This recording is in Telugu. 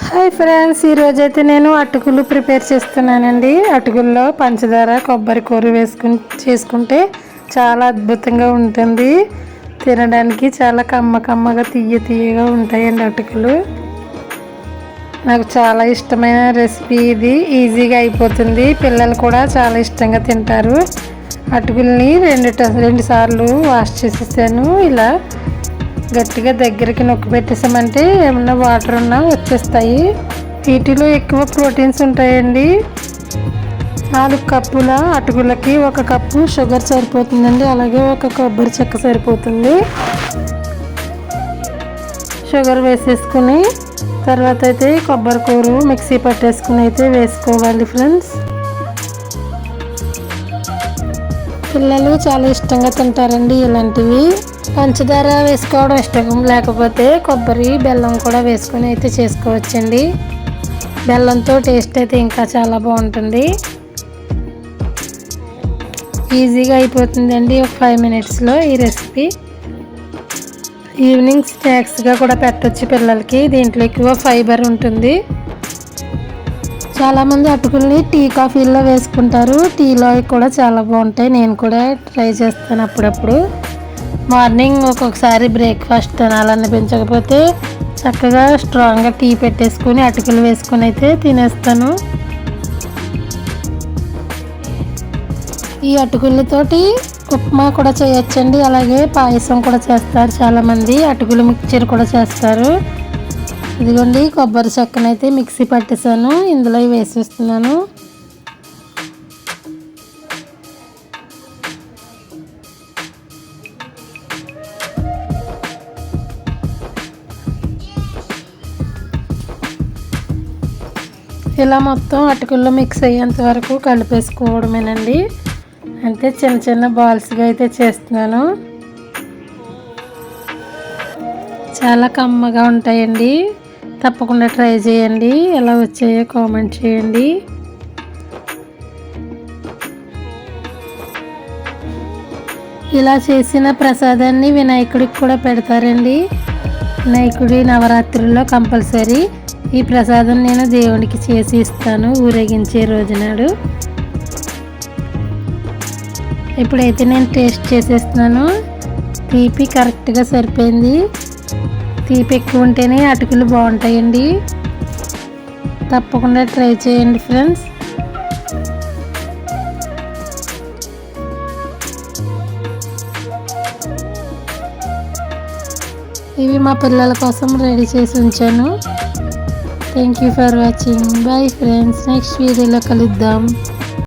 హాయ్ ఫ్రెండ్స్, ఈరోజైతే నేను అటుకులు ప్రిపేర్ చేస్తున్నానండి. అటుకుల్లో పంచదార కొబ్బరి కూర చేసుకుంటే చాలా అద్భుతంగా ఉంటుంది. తినడానికి చాలా కమ్మగా తీయగా ఉంటాయండి అటుకులు. నాకు చాలా ఇష్టమైన రెసిపీ ఇది. ఈజీగా అయిపోతుంది, పిల్లలు కూడా చాలా ఇష్టంగా తింటారు. అటుకుల్ని రెండు సార్లు వాష్ చేసేసాను. ఇలా గట్టిగా దగ్గరికి నొక్కి పెట్టేసామంటే ఏమన్నా వాటర్ ఉన్నా వచ్చేస్తాయి. వీటిలో ఎక్కువ ప్రోటీన్స్ ఉంటాయండి. 4 కప్పుల అటుకులకి 1 కప్పు షుగర్ సరిపోతుందండి. అలాగే 1 కొబ్బరి చెక్క సరిపోతుంది. షుగర్ వేసేసుకుని తర్వాత అయితే కొబ్బరి కూర మిక్సీ పట్టేసుకుని అయితే వేసుకోవాలి ఫ్రెండ్స్. పిల్లలు చాలా ఇష్టంగా తింటారండి ఇలాంటివి. పంచదార వేసుకోవడం ఇష్టం లేకపోతే కొబ్బరి బెల్లం కూడా వేసుకొని అయితే చేసుకోవచ్చండి. బెల్లంతో టేస్ట్ అయితే ఇంకా చాలా బాగుంటుంది. ఈజీగా అయిపోతుందండి ఒక 5 మినిట్స్లో ఈ రెసిపీ. ఈవినింగ్ స్నాక్స్గా కూడా పెట్టవచ్చు పిల్లలకి. దీంట్లో ఎక్కువ ఫైబర్ ఉంటుంది. చాలామంది అటుకుల్ని టీ కాఫీల్లో వేసుకుంటారు. టీలో కూడా చాలా బాగుంటాయి. నేను కూడా ట్రై చేస్తాను అప్పుడప్పుడు. మార్నింగ్ ఒక్కొక్కసారి బ్రేక్ఫాస్ట్ తినాలనిపించకపోతే చక్కగా స్ట్రాంగ్గా టీ పెట్టేసుకుని అటుకులు వేసుకొని అయితే తినేస్తాను. ఈ అటుకులతోటి ఉప్మా కూడా చేయొచ్చండి. అలాగే పాయసం కూడా చేస్తారు చాలామంది. అటుకులు మిక్చర్ కూడా చేస్తారు. ఇదిగోండి కొబ్బరి చెక్కనైతే మిక్సీ పట్టేసాను, ఇందులో వేసేస్తున్నాను. ఇలా మొత్తం అటుకుల్లో మిక్స్ అయ్యేంత వరకు కలిపేసుకోవడమేనండి. అంటే చిన్న బాల్స్గా అయితే చేస్తున్నాను. చాలా కమ్మగా ఉంటాయండి. తప్పకుండా ట్రై చేయండి. ఎలా వచ్చాయో కామెంట్ చేయండి. ఇలా చేసిన ప్రసాదాన్ని వినాయకుడికి కూడా పెడతారండి. వినాయకుడి నవరాత్రుల్లో కంపల్సరీ ఈ ప్రసాదం నేను దేవుడికి చేసి ఇస్తాను ఊరేగించే రోజు నాడు. ఇప్పుడైతే నేను టేస్ట్ చేసేస్తున్నాను. తీపి కరెక్ట్గా సరిపోయింది. తీపి ఎక్కువ ఉంటేనే అటుకులు బాగుంటాయండి. తప్పకుండా ట్రై చేయండి ఫ్రెండ్స్. ఇవి మా పిల్లల కోసం రెడీ చేసి ఉంచాను. Thank you for watching. Bye friends, next వీడియోలో కలుద్దాం.